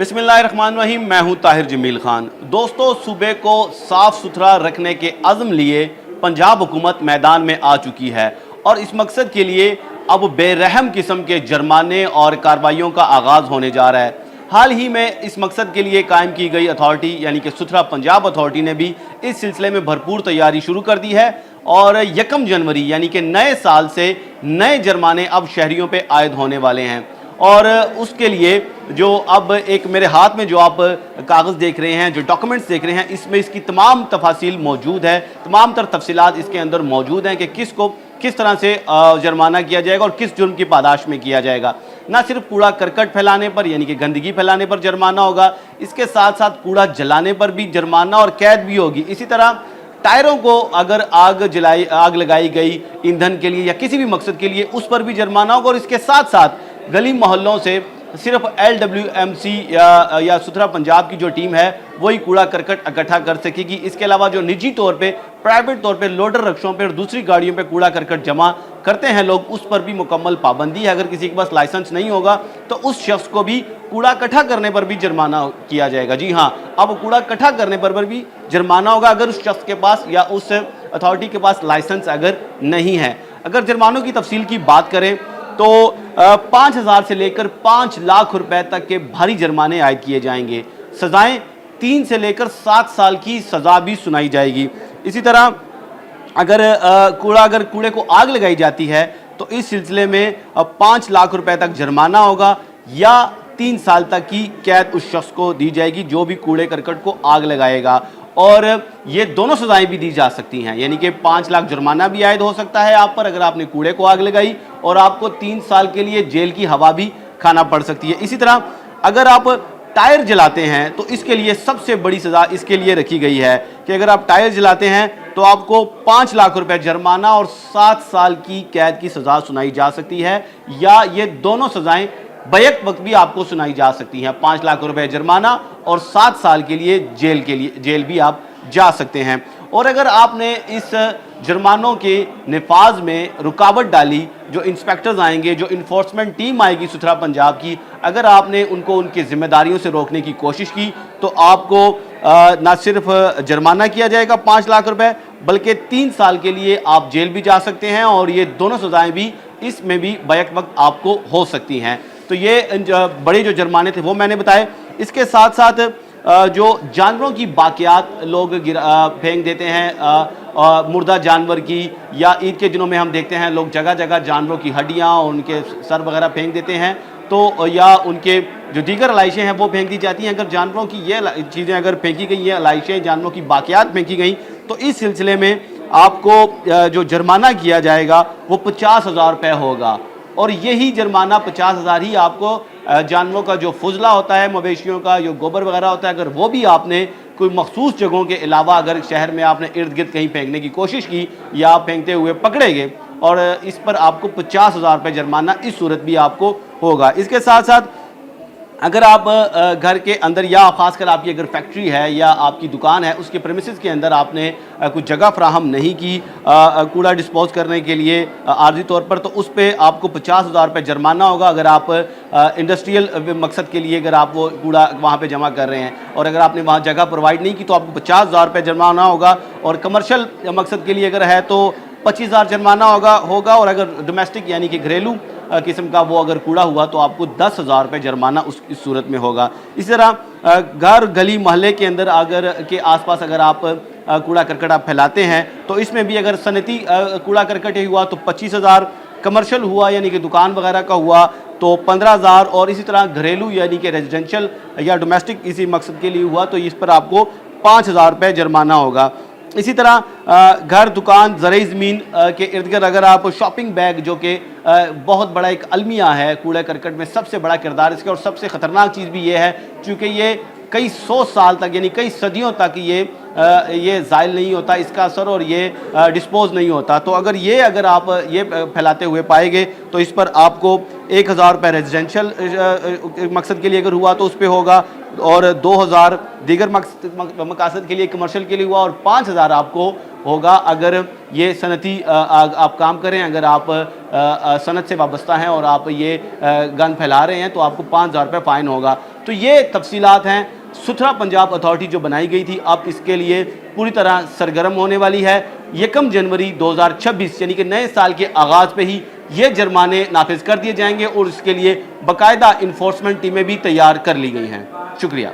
बिस्मिल्लाहिर्रहमानिर्रहीम। मैं हूं ताहिर जमील खान। दोस्तों, सूबे को साफ सुथरा रखने के अज़्म लिए पंजाब हुकूमत मैदान में आ चुकी है और इस मकसद के लिए अब बेरहम किस्म के जुर्माने और कार्रवाइयों का आगाज़ होने जा रहा है। हाल ही में इस मकसद के लिए कायम की गई अथॉरिटी यानी कि सुथरा पंजाब अथॉरिटी ने भी इस सिलसिले में भरपूर तैयारी शुरू कर दी है और 1 जनवरी यानी कि नए साल से नए जुर्माने अब शहरियों पे आयद होने वाले हैं। और उसके लिए जो अब एक मेरे हाथ में जो आप कागज़ देख रहे हैं, जो डॉक्यूमेंट्स देख रहे हैं, इसमें इसकी तमाम तफासिल मौजूद है, तमाम तर तफसीलात इसके अंदर मौजूद हैं कि किसको किस तरह से जुर्माना किया जाएगा और किस जुर्म की पादाश में किया जाएगा। ना सिर्फ कूड़ा करकट फैलाने पर यानी कि गंदगी फैलाने पर जुर्माना होगा, इसके साथ साथ कूड़ा जलाने पर भी जुर्माना और कैद भी होगी। इसी तरह टायरों को अगर आग लगाई गई ईंधन के लिए या किसी भी मकसद के लिए, उस पर भी जुर्माना होगा। और इसके साथ साथ गली मोहल्लों से सिर्फ LWMC या सुथरा पंजाब की जो टीम है वही कूड़ा करकट इकट्ठा कर सकेगी। इसके अलावा जो निजी तौर पे, प्राइवेट तौर पे लोडर रिक्शों पे और दूसरी गाड़ियों पे कूड़ा करकट जमा करते हैं लोग, उस पर भी मुकम्मल पाबंदी है। अगर किसी के पास लाइसेंस नहीं होगा तो उस शख्स को भी कूड़ा इकट्ठा करने पर भी जुर्माना किया जाएगा। जी हाँ, अब कूड़ा इकट्ठा करने पर भी जुर्माना होगा अगर उस शख्स के पास या उस अथॉरिटी के पास लाइसेंस अगर नहीं है। अगर जुर्मानों की तफसील की बात करें तो 5,000 से लेकर 5 लाख रुपए तक के भारी जुर्माने आयद किए जाएंगे। सजाएं 3 से लेकर 7 साल की सज़ा भी सुनाई जाएगी। इसी तरह अगर कूड़े को आग लगाई जाती है तो इस सिलसिले में 5 लाख रुपए तक जुर्माना होगा या 3 साल तक की कैद उस शख्स को दी जाएगी जो भी कूड़े करकट को आग लगाएगा। और ये दोनों सजाएं भी दी जा सकती हैं, यानी कि 5 लाख जुर्माना भी आयद हो सकता है आप पर अगर आपने कूड़े को आग लगाई, और आपको 3 साल के लिए जेल की हवा भी खाना पड़ सकती है। इसी तरह अगर आप टायर जलाते हैं तो इसके लिए सबसे बड़ी सज़ा इसके लिए रखी गई है कि अगर आप टायर जलाते हैं तो आपको 5 लाख रुपए जुर्माना और 7 साल की कैद की सज़ा सुनाई जा सकती है, या ये दोनों सज़ाएं बैक वक्त भी आपको सुनाई जा सकती हैं। 5 लाख रुपए जुर्माना और 7 साल के लिए जेल भी आप जा सकते हैं। और अगर आपने इस जुर्मानों के निफाज में रुकावट डाली, जो इंस्पेक्टर्स आएंगे, जो इन्फोर्समेंट टीम आएगी सुथरा पंजाब की, अगर आपने उनको उनकी जिम्मेदारियों से रोकने की कोशिश की तो आपको ना सिर्फ जुर्माना किया जाएगा 5 लाख रुपए, बल्कि 3 साल के लिए आप जेल भी जा सकते हैं। और ये दोनों सजाएं भी इसमें भी बैक वक्त आपको हो सकती हैं। तो ये बड़े जो जुर्माने थे वो मैंने बताए। इसके साथ साथ जो जानवरों की बाकियात लोग फेंक देते हैं, मुर्दा जानवर की, या ईद के दिनों में हम देखते हैं लोग जगह जगह जानवरों की हड्डियां और उनके सर वगैरह फेंक देते हैं, तो या उनके जो दीगर अलाइशें हैं वो फेंक दी जाती हैं। अगर जानवरों की ये चीज़ें अगर फेंकी गई, ये अलाइशें जानवरों की बाकियात फेंकी गई, तो इस सिलसिले में आपको जो जुर्माना किया जाएगा वो 50,000 रुपये होगा। और यही जुर्माना 50,000 ही आपको जानवरों का जो फुजला होता है, मवेशियों का जो गोबर वगैरह होता है, अगर वो भी आपने कोई मखसूस जगहों के अलावा अगर शहर में आपने इर्द गिर्द कहीं फेंकने की कोशिश की या आप फेंकते हुए पकड़े गए, और इस पर आपको 50,000 रुपये जुर्माना इस सूरत भी आपको होगा। इसके साथ साथ अगर आप घर के अंदर या ख़ासकर आपकी अगर फैक्ट्री है या आपकी दुकान है, उसके प्रेमिसेस के अंदर आपने कुछ जगह फ्राहम नहीं की कूड़ा डिस्पोज करने के लिए आर्जी तौर पर, तो उस पर आपको 50,000 रुपये जुर्माना होगा। अगर आप इंडस्ट्रियल मकसद के लिए अगर आप वो कूड़ा वहाँ पे जमा कर रहे हैं और अगर आपने वहाँ जगह प्रोवाइड नहीं की तो आपको 50,000 रुपये जुर्माना होगा। और कमर्शियल मकसद के लिए अगर है तो 25,000 जुर्माना होगा। और अगर डोमेस्टिक यानी कि घरेलू किस्म का वो अगर कूड़ा हुआ तो आपको 10,000 रुपये जुर्माना इस सूरत में होगा। इसी तरह घर गली मोहल्ले के अंदर अगर के आसपास अगर आप कूड़ा करकट आप फैलाते हैं तो इसमें भी अगर सनती कूड़ा करकट ही हुआ तो 25,000, कमर्शियल हुआ यानी कि दुकान वगैरह का हुआ तो 15,000, और इसी तरह घरेलू यानी कि रेजिडेंशियल या डोमेस्टिक इसी मकसद के लिए हुआ तो इस पर आपको 5,000 रुपये जुर्माना होगा। इसी तरह घर, दुकान, ज़रई ज़मीन के इर्द गिर्द अगर आप शॉपिंग बैग, जो कि बहुत बड़ा एक अलमिया है कूड़े करकट में, सबसे बड़ा किरदार इसका, और सबसे ख़तरनाक चीज़ भी ये है चूँकि ये कई 100 साल तक यानी कई सदियों तक ये ज़ाइल नहीं होता इसका असर, और ये डिस्पोज नहीं होता। तो अगर आप ये फैलाते हुए पाए गए तो इस पर आपको 1,000 रुपये रेजिडेंशियल मकसद के लिए अगर हुआ तो उस पर होगा, اور 2000 دیگر مقاصد کے لیے کمرشل کے لیے ہوا، اور 5000 آپ کو ہوگا اگر یہ صنعتی آپ کام کریں، اگر آپ صنعت سے وابستہ ہیں اور آپ یہ گن پھیلا رہے ہیں تو آپ کو 5000 روپے فائن ہوگا۔ تو یہ تفصیلات ہیں ستھرا پنجاب اتھارٹی جو بنائی گئی تھی، اب اس کے لیے پوری طرح سرگرم ہونے والی ہے۔ 1 جنوری 2026 یعنی کہ نئے سال کے آغاز پہ ہی یہ جرمانے نافذ کر دیے جائیں گے، اور اس کے لیے باقاعدہ انفورسمنٹ ٹیمیں بھی تیار کر لی گئی ہیں۔ شکریہ۔